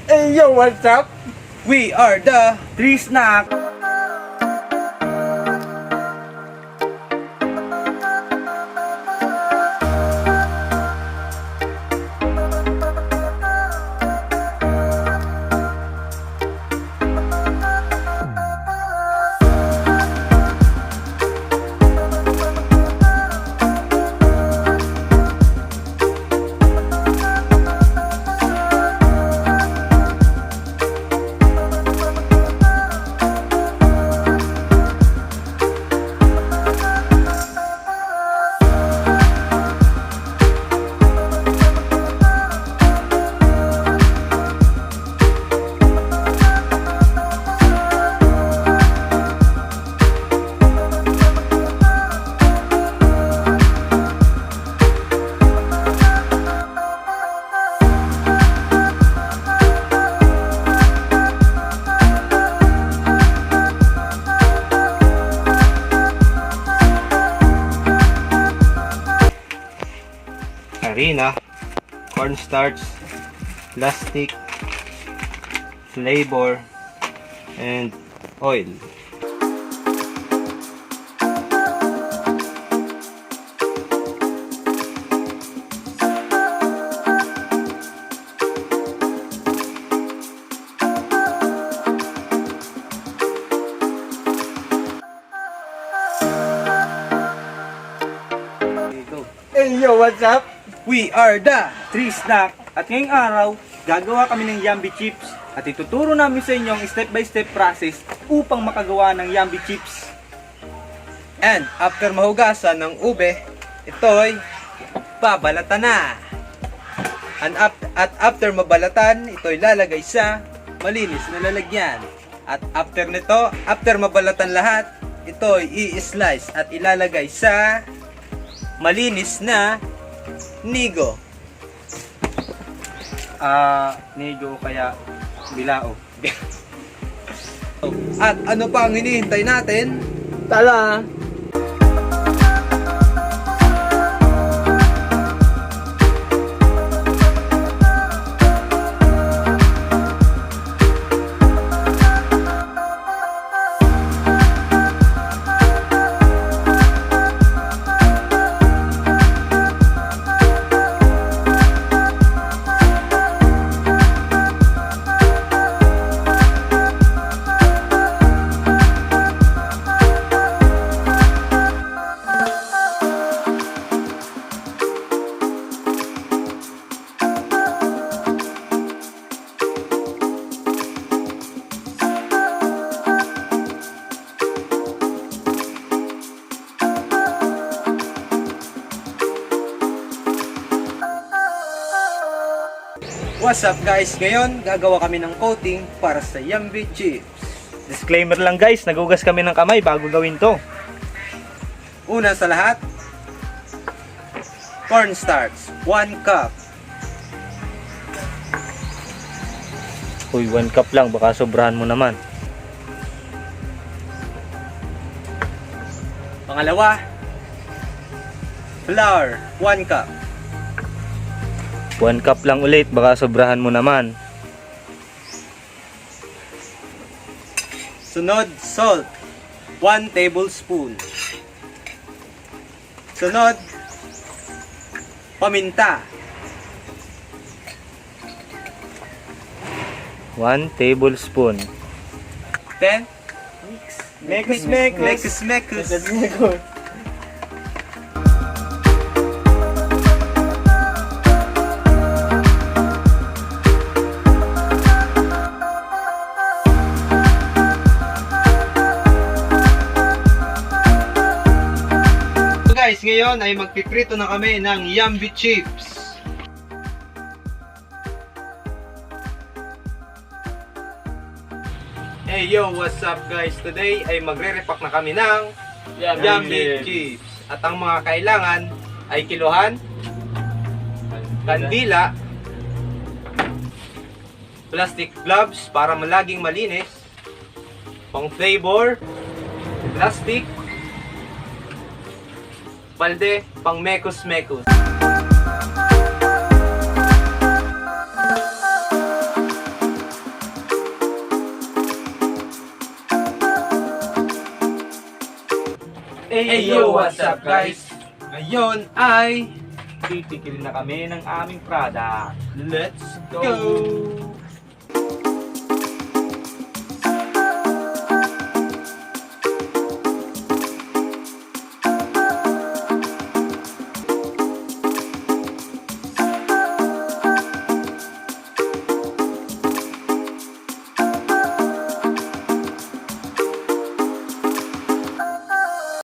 Hey yo, what's up? We are the Three Snack. Harina, cornstarch, plastic, flavor, and oil. Hey yo, what's up? We are the Three Snack. At ngayong araw, gagawa kami ng Yumby Chips. At ituturo namin sa inyo ang step-by-step process upang makagawa ng Yumby Chips. And after mahugasan ng ube, ito'y babalatan na. At after mabalatan, ito'y lalagay sa malinis na lalagyan. At after nito, after mabalatan lahat, ito'y i-slice at ilalagay sa malinis na nigo. Nigo kaya bilao. At ano pa ang hinihintay natin? Tala! What's up guys? Ngayon, gagawa kami ng coating para sa Yumby Chips. Disclaimer lang guys, nagugas kami ng kamay bago gawin to. Una sa lahat, cornstarch, 1 cup. Uy, 1 cup lang, baka sobrahan mo naman. Pangalawa, flour, 1 cup. 1 cup lang ulit, baka sobrahan mo naman. Sunod, salt, 1 tablespoon. Sunod, paminta, 1 tablespoon. then Mekus. mekus. Guys, ngayon ay magpiprito na kami ng Yumby Chips. Hey yo, what's up guys? Today ay magre-repack na kami ng Yumby Chips. At ang mga kailangan ay kiluhan, kandila, plastic gloves para malaging malinis, pang flavor, plastic, balde, pang mekus-mekus. Hey yo, what's up guys? Ngayon ay titikilin na kami ng aming product. Let's go!